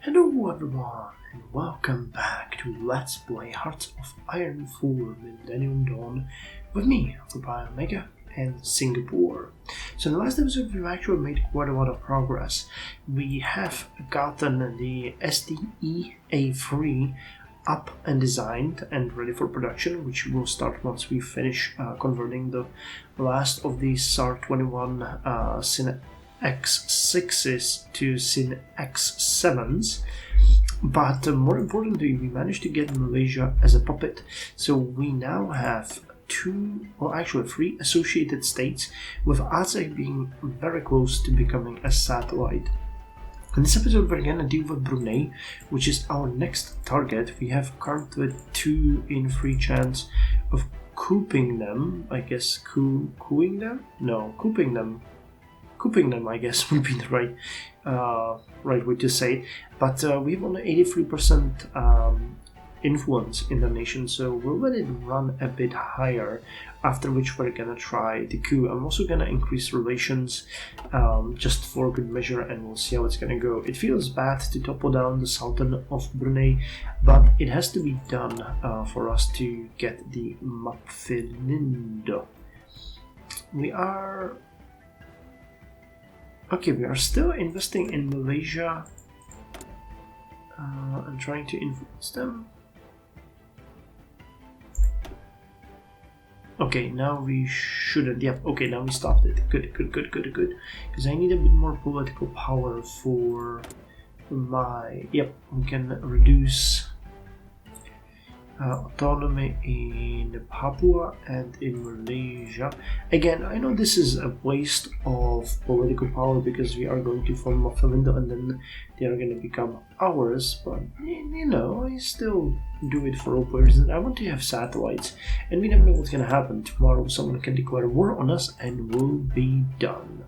Hello everyone, and welcome back to Let's Play Hearts of Iron 4 Millennium Dawn with me, HoI4 AAT, and Singapore. So in the last episode we've actually made quite a lot of progress. We have gotten the SDE-A3 up and designed and ready for production, which will start once we finish converting the last of these SAR-21 Cine X6s to Cine X7s, but more importantly we managed to get Malaysia as a puppet, so we now have three associated states, with ASEC being very close to becoming a satellite. In this episode we're gonna deal with Brunei, which is our next target. We have currently 2 in 3 chance of cooping them, I guess. Cooping them, I guess, would be the right way to say it. But we have only 83% influence in the nation, so we'll let it run a bit higher, after which we're gonna try the coup. I'm also gonna increase relations just for good measure, and we'll see how it's gonna go. It feels bad to topple down the Sultan of Brunei, but it has to be done for us to get the Mapfilindo. We are still investing in Malaysia and trying to influence them. Okay, now we shouldn't. Yep, okay, now we stopped it. Good. Because I need a bit more political power for my... Yep, we can reduce autonomy in Papua and in Malaysia. Again, I know this is a waste of political power because we are going to form a Mapfilindo and then they are going to become ours, but you know, I still do it for all players, and I want to have satellites, and we never know what's going to happen. Tomorrow someone can declare war on us and we'll be done.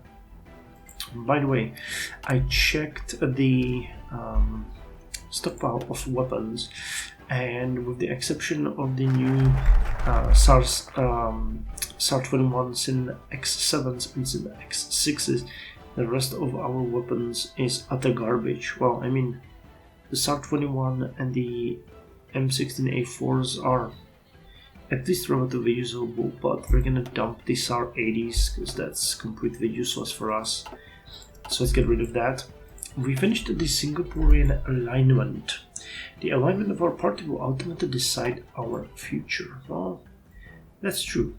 By the way, I checked the stockpile of weapons, and with the exception of the new SAR-21 Cine X7s and Cine X6s, the rest of our weapons is utter garbage. Well, I mean, the SAR-21 and the M16A4s are at least relatively usable, but we're gonna dump the SAR-80s because that's completely useless for us. So let's get rid of that. We finished the Singaporean alignment. The alignment of our party will ultimately decide our future. Well, that's true.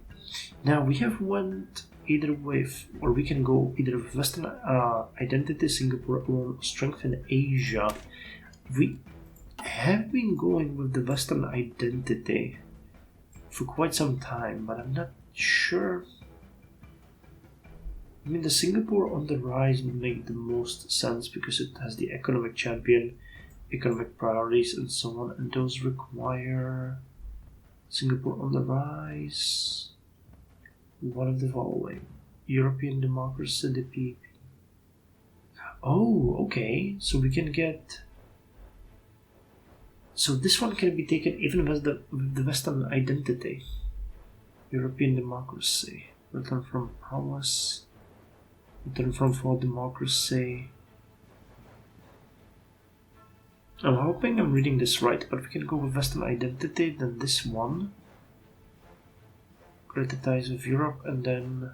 Now we have went either with, or we can go either with Western identity, Singapore alone, strength in Asia. We have been going with the Western identity for quite some time, but I'm not sure. I mean, the Singapore on the rise would make the most sense because it has the economic champion, economic priorities, and so on, and those require Singapore on the rise. One of the following: European democracy, the PP. Oh, okay. So we can get. So this one can be taken even with the Western identity. European democracy, return from prowess, return from full democracy. I'm hoping I'm reading this right, but we can go with Western identity, then this one. Greater ties with Europe, and then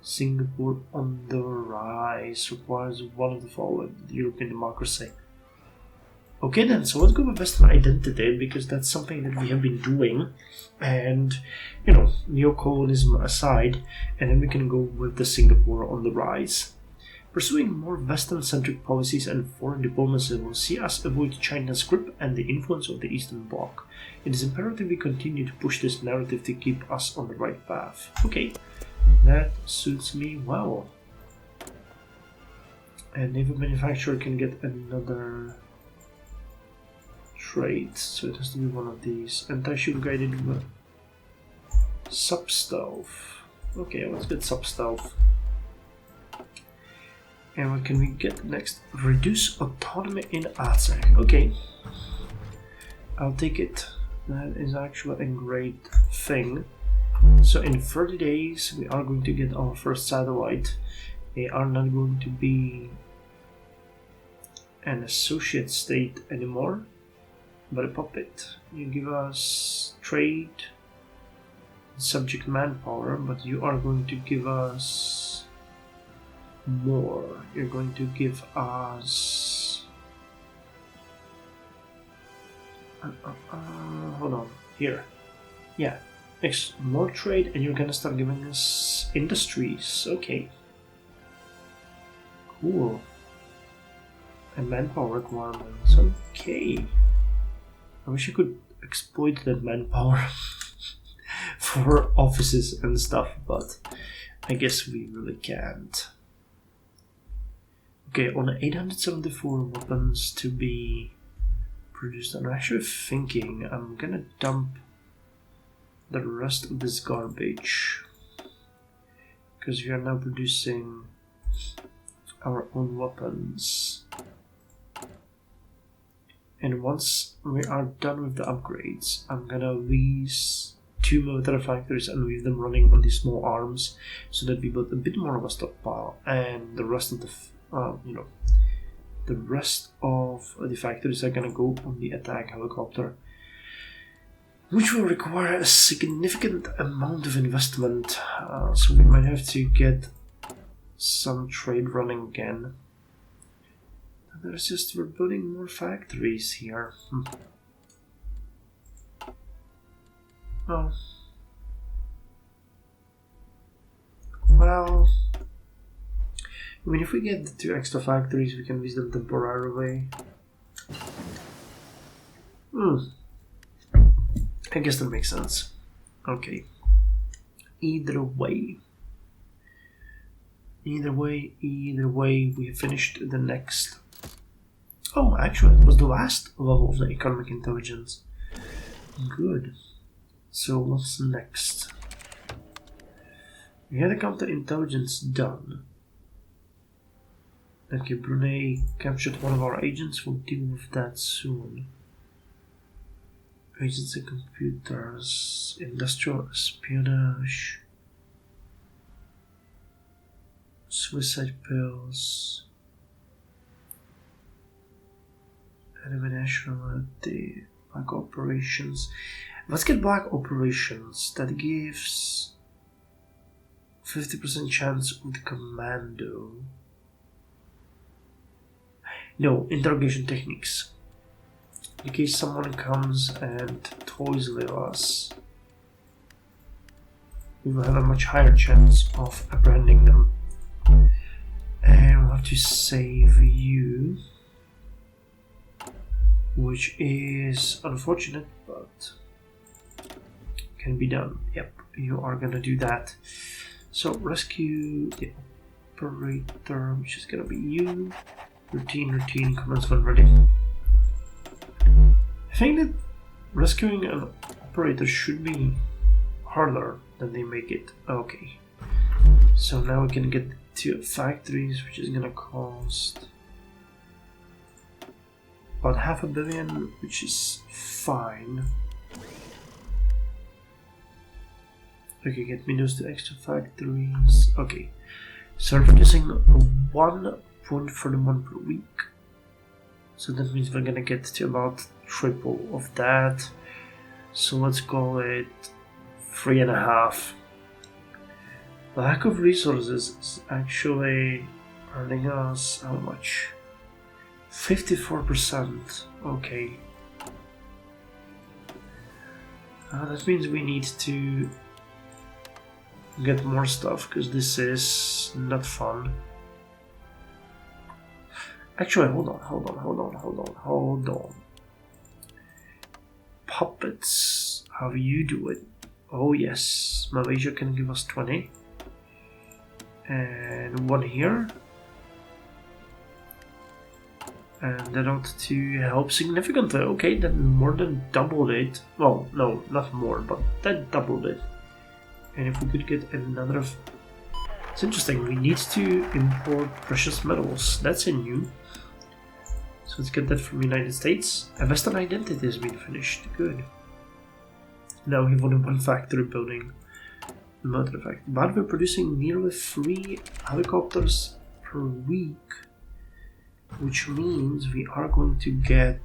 Singapore on the rise requires one of the following: the European democracy. Okay then, so let's go with Western identity because that's something that we have been doing, and you know, neo-colonialism aside, and then we can go with the Singapore on the rise. Pursuing more Western-centric policies and foreign diplomacy will see us avoid China's grip and the influence of the Eastern Bloc. It is imperative we continue to push this narrative to keep us on the right path. Okay, that suits me well. And naval manufacturer can get another trait, so it has to be one of these. Anti-ship guided sub-stealth. Okay, let's get sub-stealth. And what can we get next? Reduce autonomy in ASEC. Okay, I'll take it. That is actually a great thing. So in 30 days we are going to get our first satellite. They are not going to be an associate state anymore, but a puppet. You give us trade, subject manpower, but you are going to give us more. You're going to give us... hold on, here. Yeah, more trade, and you're gonna start giving us industries. Okay. Cool. And manpower requirements. Okay. I wish you could exploit that manpower for offices and stuff, but I guess we really can't. Okay, on 874 weapons to be produced, I'm actually thinking I'm gonna dump the rest of this garbage, because we are now producing our own weapons. And once we are done with the upgrades, I'm gonna lease 2 military factories and leave them running on these small arms, so that we build a bit more of a stockpile, and the rest of the the rest of the factories are gonna go on the attack helicopter, which will require a significant amount of investment. So we might have to get some trade running again. There's just, we're building more factories here. Oh. Well, I mean, if we get the 2 extra factories, we can use them temporarily. I guess that makes sense. Okay. Either way, we have finished the next. Oh, actually, it was the last level of the economic intelligence. Good. So what's next? We had the counterintelligence done. Okay, Brunei captured one of our agents. We'll deal with that soon. Agents and computers, industrial espionage, suicide pills, enemy nationality, black operations. Let's get black operations. That gives 50% chance of the commando. No, interrogation techniques. In case someone comes and toys with us, we will have a much higher chance of apprehending them. And we'll have to save you, which is unfortunate, but can be done. Yep, you are gonna do that. So rescue the operator, which is gonna be you. Routine, commence when ready. I think that rescuing an operator should be harder than they make it. Okay. So now we can get 2 factories, which is gonna cost about $500 million, which is fine. Okay, get me those 2 extra factories. Okay. So we're producing 1.41 per week. So that means we're gonna get to about triple of that. So let's call it 3.5. Lack of resources is actually earning us how much? 54%. Okay. That means we need to get more stuff, because this is not fun. Actually, hold on. Puppets, how you do it? Oh yes, Malaysia can give us 20. And 1 here. And that ought to help significantly. Okay, that more than doubled it. Well, no, not more, but that doubled it. And if we could get another... It's interesting, we need to import precious metals. That's a new. So let's get that from the United States. A Western identity has been finished. Good. Now we have only 1 factory building. Military factory. But we're producing nearly 3 helicopters per week. which means we are going to get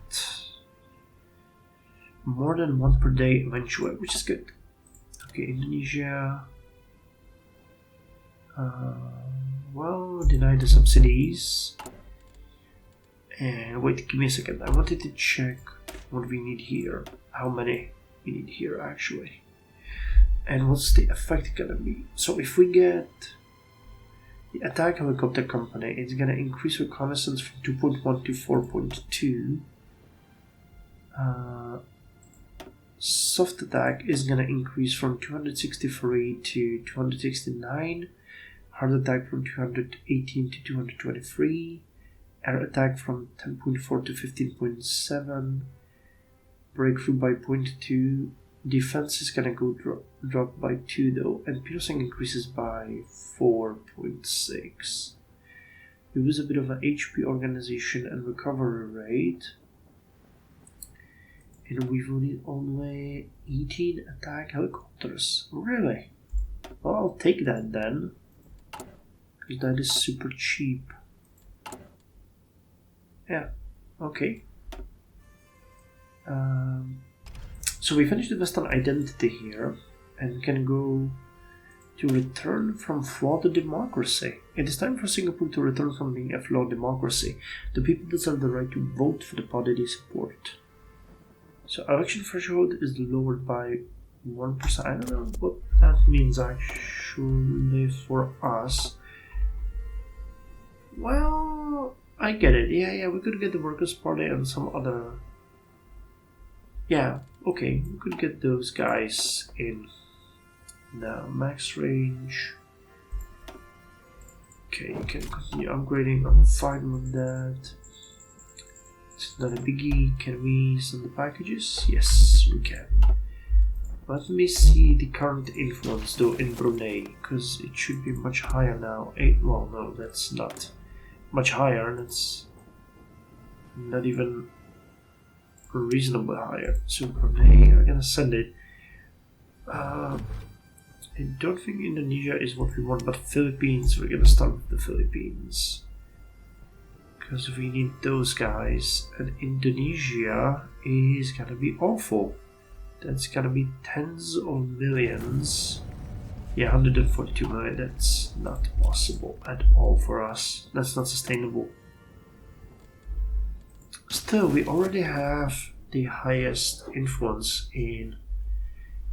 more than one per day eventually, which is good. Okay, Indonesia. Well, deny the subsidies. And wait, give me a second. I wanted to check what we need here. How many we need here actually. And what's the effect gonna be? So if we get the attack helicopter company, it's gonna increase reconnaissance from 2.1 to 4.2. Soft attack is gonna increase from 263 to 269. Hard attack from 218 to 223. Air attack from 10.4 to 15.7. Breakthrough by 0.2. Defense is gonna go drop by 2 though, and piercing increases by 4.6. It was a bit of an HP organization and recovery rate. And we've only 18 attack helicopters. Really? Well, I'll take that then, because that is super cheap. Yeah, okay. So we finished the Western identity here, and can go to return from flawed democracy. It is time for Singapore to return from being a flawed democracy. The people deserve the right to vote for the party they support. So election threshold is lowered by 1%. I don't know what that means actually for us. Well, I get it. Yeah, we could get the Workers' Party and some other... Yeah, okay, we could get those guys in. Now, max range. Okay, you can continue upgrading. I'm fine with that. It's not a biggie. Can we send the packages? Yes, we can. Let me see the current influence though in Brunei, because it should be much higher now. Well, no, that's not much higher. That's not even reasonably higher. So Brunei, I'm gonna send it. I don't think Indonesia is what we want, but Philippines, we're gonna start with the Philippines. Because we need those guys, and Indonesia is gonna be awful. That's gonna be tens of millions. Yeah, 142 million, that's not possible at all for us. That's not sustainable. Still, we already have the highest influence in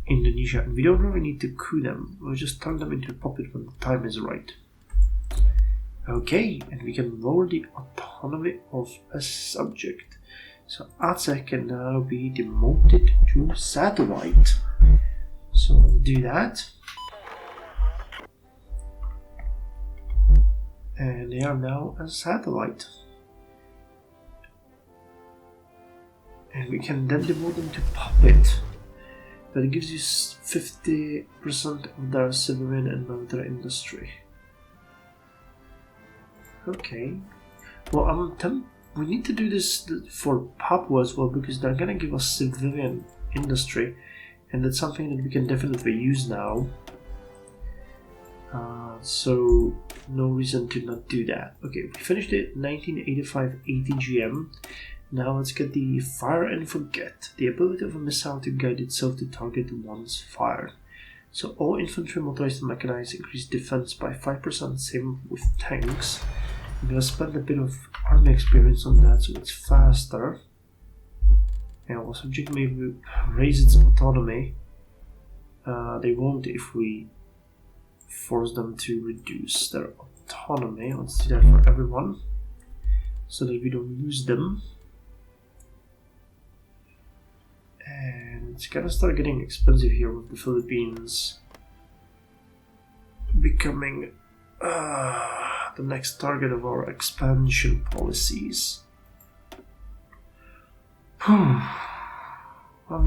Indonesia, and we don't really need to coup them. We'll just turn them into a puppet when the time is right. Okay, and we can lower the autonomy of a subject. So Aceh can now be demoted to satellite. So we'll do that. And they are now a satellite. And we can then demote them to puppet. That gives you 50% of their civilian and military industry. Okay. Well, we need to do this for Papua as well, because they're gonna give us civilian industry, and that's something that we can definitely use now. So no reason to not do that. Okay, we finished it 1985 ATGM. Now let's get the fire and forget. The ability of a missile to guide itself to target once fired. So all infantry, motorized and mechanized increase defense by 5%, same with tanks. I'm gonna spend a bit of army experience on that so it's faster. And our subject may raise its autonomy. They won't if we force them to reduce their autonomy. Let's do that for everyone so that we don't lose them. And it's gonna start getting expensive here with the Philippines becoming the next target of our expansion policies. Well,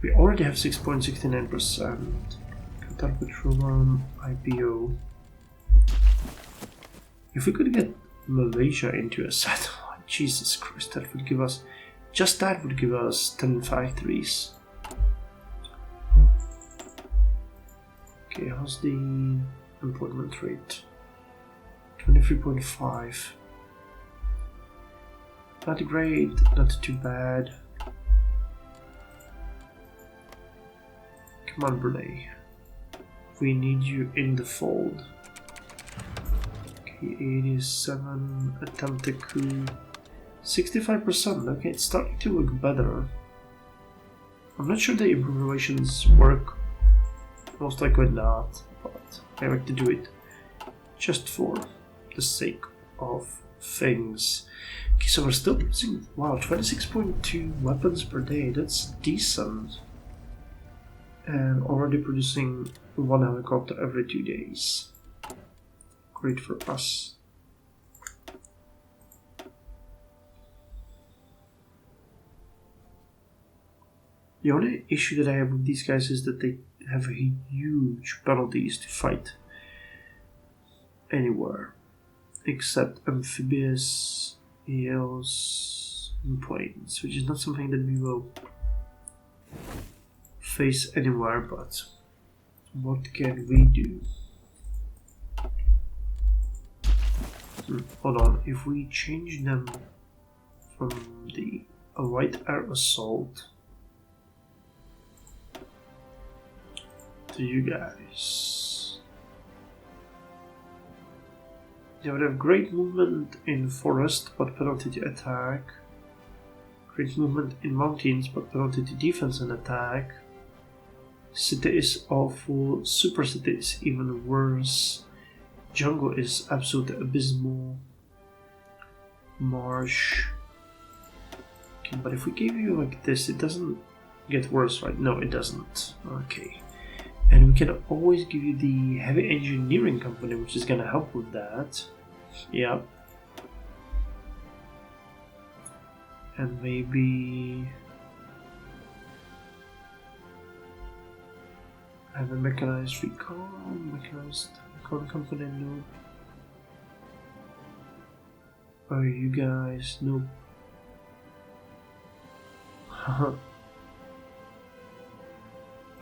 we already have 6.69%. Qatar Petroleum IPO. If we could get Malaysia into a satellite, Jesus Christ, that would give us, just that would give us 10 factories. Okay, how's the employment rate? 23.5. Not great, not too bad. Come on, Brunei. We need you in the fold. Okay, 87, attempted coup. 65%, okay, it's starting to look better. I'm not sure the improvisations work. Most likely not, but I like to do it just for the sake of things. Okay, so we're still producing, wow, 26.2 weapons per day, that's decent. And already producing 1 helicopter every 2 days. Great for us. The only issue that I have with these guys is that they have huge penalties to fight anywhere except amphibious, hills, and plains, which is not something that we will face anywhere, but what can we do? Hold on, if we change them from the light air assault to you guys, they would have great movement in forest but penalty to attack, great movement in mountains but penalty to defense and attack. City is awful, super city is even worse, jungle is absolutely abysmal, marsh. Okay, but if we give you like this, it doesn't get worse, right? No, it doesn't. Okay. And we can always give you the heavy engineering company, which is gonna help with that. Yeah. And maybe have a mechanized recon, mechanized recon company, nope. Oh, you guys, nope.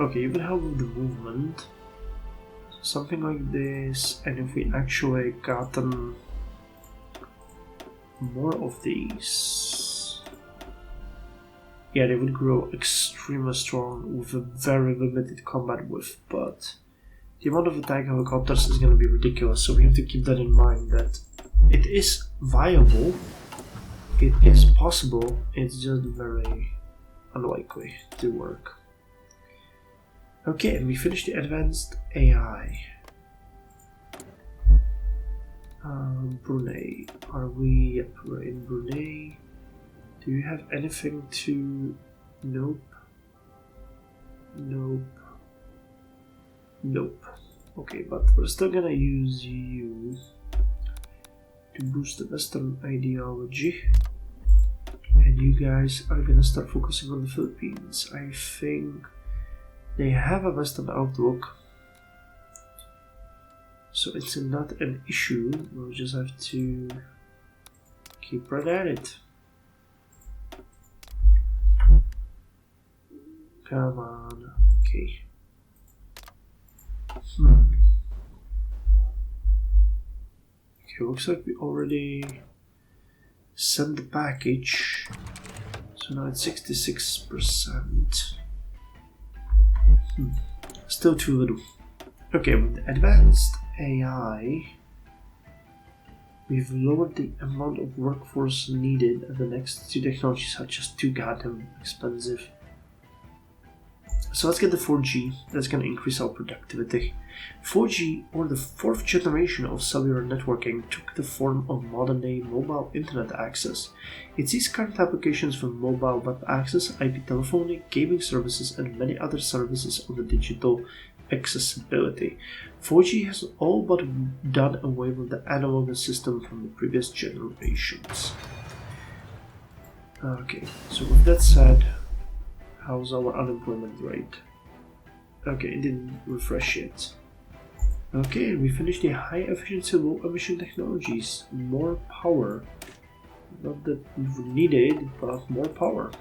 Okay, you can help with the movement. Something like this, and if we actually gotten more of these, yeah, they would grow extremely strong with a very limited combat width, but the amount of attack helicopters is going to be ridiculous, so we have to keep that in mind, that it is viable, it is possible, it's just very unlikely to work. Okay, and we finished the advanced AI. Brunei. Are we? Yep, we're in Brunei. Do you have anything to? Nope. Nope. Nope. Okay, but we're still gonna use you to boost the Western ideology. And you guys are gonna start focusing on the Philippines. I think they have a Western outlook, so it's not an issue. We'll just have to keep right at it. Come on. Okay. Okay, looks like we already sent the package, so now it's 66%. Still too little. Okay, with advanced AI, we've lowered the amount of workforce needed, and the next two technologies are just too goddamn expensive. So let's get the 4G, that's going to increase our productivity. 4G, or the fourth generation of cellular networking, took the form of modern-day mobile internet access. It sees current applications from mobile web access, IP telephony, gaming services, and many other services on the digital accessibility. 4G has all but done away with the analog system from the previous generations. Okay, so with that said, how's our unemployment rate? Okay, it didn't refresh yet. Okay, we finished the high efficiency, low emission technologies. More power. Not that we needed, but more power.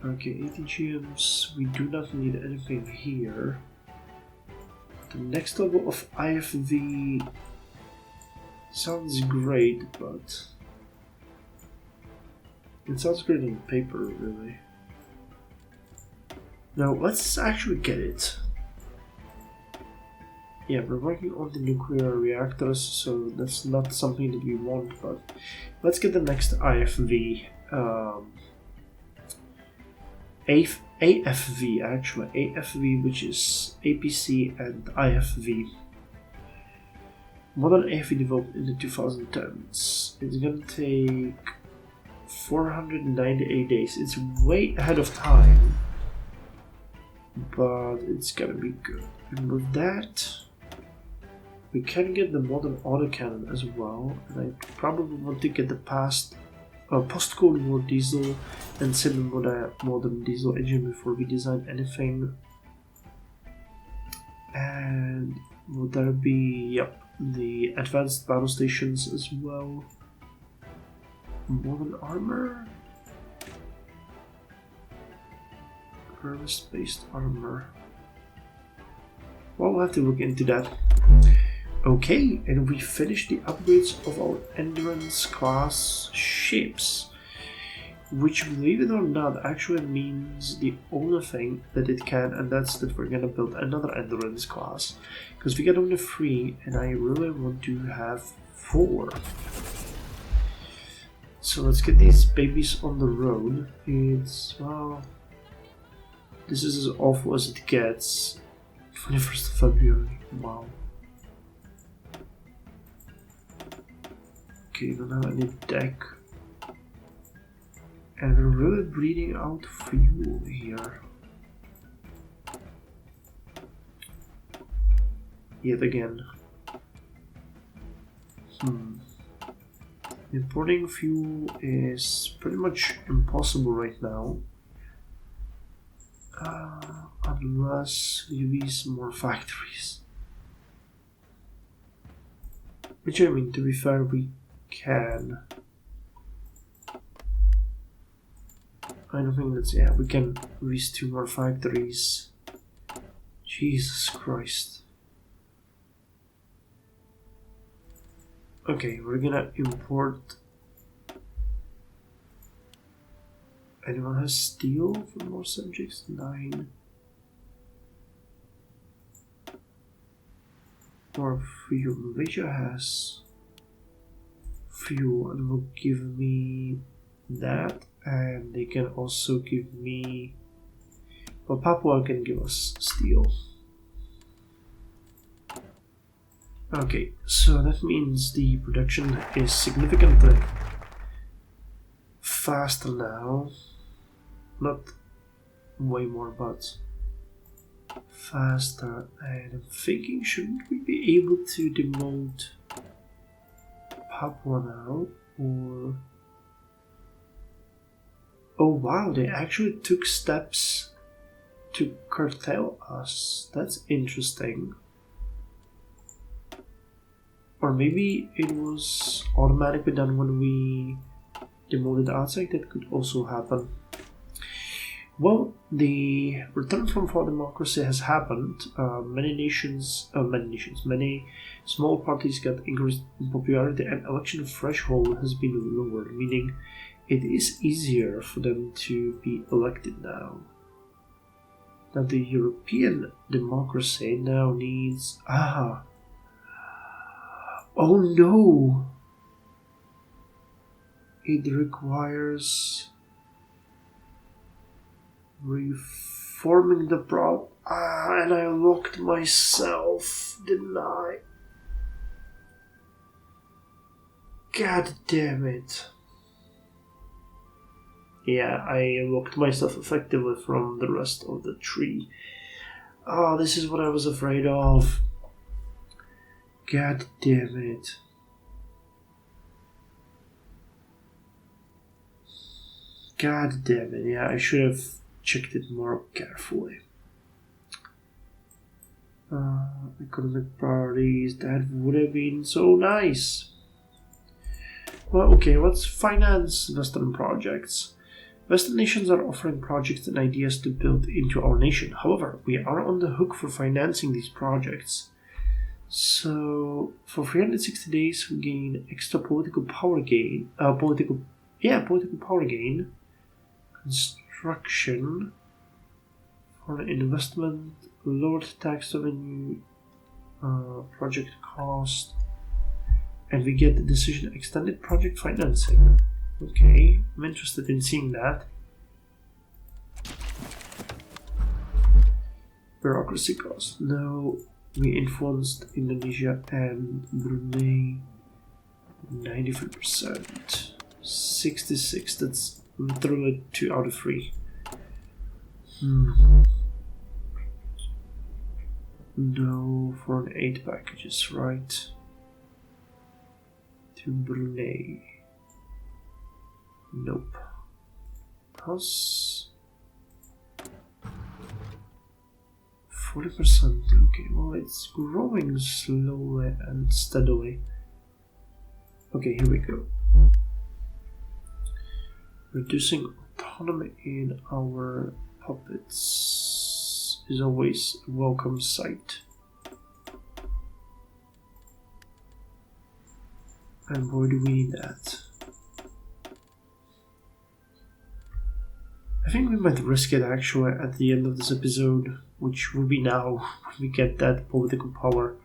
Okay, ATGMs, we do not need anything here. The next level of IFV Sounds great, but it sounds great on paper, really. Now, let's actually get it. Yeah, we're working on the nuclear reactors, so that's not something that we want, but let's get the next IFV. AFV, actually. AFV, which is APC and IFV. Modern AFV developed in the 2010s. It's gonna take 498 days. It's way ahead of time, but it's gonna be good. And with that, we can get the modern autocannon as well, and I probably want to get the post-Cold War diesel and semi-modern diesel engine before we design anything. And would there be, yep, the advanced battle stations as well. Modern armor? Purpose-based armor. Well, we'll have to look into that. Okay, and we finished the upgrades of our Endurance class ships, which, believe it or not, actually means the only thing that it can, and that's that we're gonna build another Endurance class, because we got only 3 and I really want to have 4. So let's get these babies on the road. It's, well, this is as awful as it gets. 21st of February, wow. Okay, don't have any deck. And we're really bleeding out fuel here. Yet again. Importing fuel is pretty much impossible right now. Unless we lease more factories. Which, I mean, to be fair, we can. I don't think that's, yeah, we can lease 2 more factories. Jesus Christ. Okay, we're gonna import. Anyone has steel for more subjects? 9. Or fuel. Malaysia has fuel and will give me that, and they can also give me, well, Papua can give us steel. Okay, so that means the production is significantly faster now. Not way more, but faster. And I'm thinking, shouldn't we be able to demote Papua now? Or, oh wow, they actually took steps to curtail us. That's interesting. Or maybe it was automatically done when we demoted Aztec. That could also happen. Well, the return from full democracy has happened. Many small parties got increased in popularity, and election threshold has been lowered, meaning it is easier for them to be elected now. Now the European democracy now needs... Oh no! It requires reforming the and I locked myself, didn't I? God damn it. Yeah, I locked myself effectively from the rest of the tree. Oh, this is what I was afraid of. God damn it. God damn it, yeah, I should have checked it more carefully. Economic priorities, that would have been so nice. Well, okay, let's finance Western projects. Western nations are offering projects and ideas to build into our nation. However, we are on the hook for financing these projects. So for 360 days we gain extra political power gain. Political power gain. Construction. For investment, lowered tax revenue, project cost, and we get the decision extended project financing. Okay, I'm interested in seeing that. Bureaucracy cost. No, we influenced Indonesia and Brunei 93%. 66, that's literally 2 out of 3. No foreign aid packages, right? To Brunei. Nope. How's 40%? Okay, well, it's growing slowly and steadily. Okay, here we go. Reducing autonomy in our puppets is always a welcome sight. And boy, do we need that. I think we might risk it actually at the end of this episode, which will be now when we get that political power.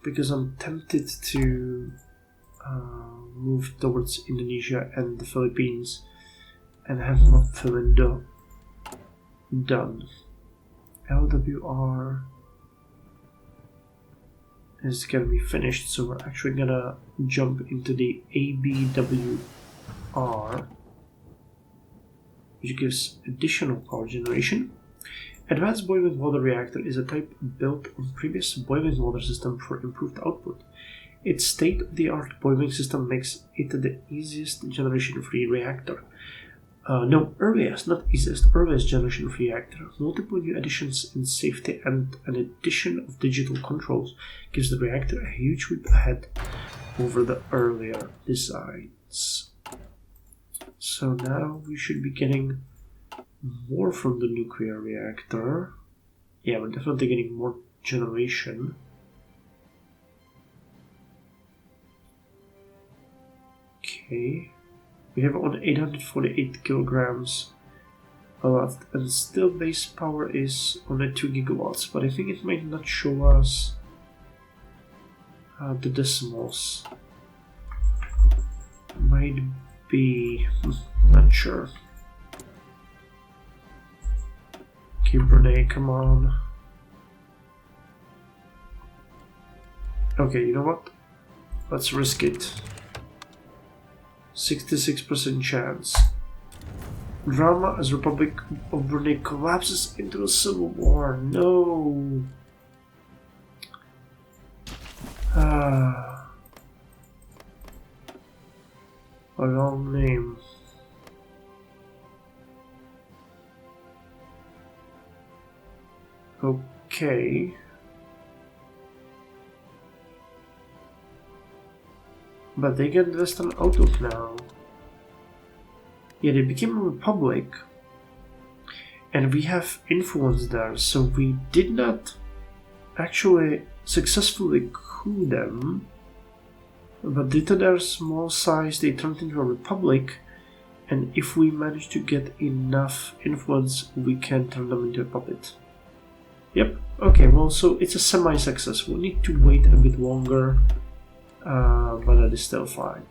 Because I'm tempted to move towards Indonesia and the Philippines and have not Finland done. LWR is gonna be finished, so we're actually gonna jump into the ABWR, which gives additional power generation. Advanced boiling water reactor is a type built on previous boiling water system for improved output. Its state-of-the-art boiling system makes it the easiest generation-free reactor. Earliest generation-free reactor. Multiple new additions in safety and an addition of digital controls gives the reactor a huge leap ahead over the earlier designs. So now we should be getting more from the nuclear reactor. Yeah, we're definitely getting more generation. Okay. We have on 848 kilograms left, and still base power is only 2 gigawatts, but I think it might not show us the decimals. Might be, not sure. Okay, Brunei, come on. Okay, you know what? Let's risk it. 66% chance. Drama as Republic of Brunei collapses into a civil war. No. A long name. Okay. But they get Western outlook now. Yeah, they became a republic. And we have influence there, so we did not actually successfully coup them. But due to their small size, they turned into a republic. And if we manage to get enough influence, we can turn them into a puppet. Yep, okay, well, so it's a semi-success. We'll need to wait a bit longer. But that is still fine.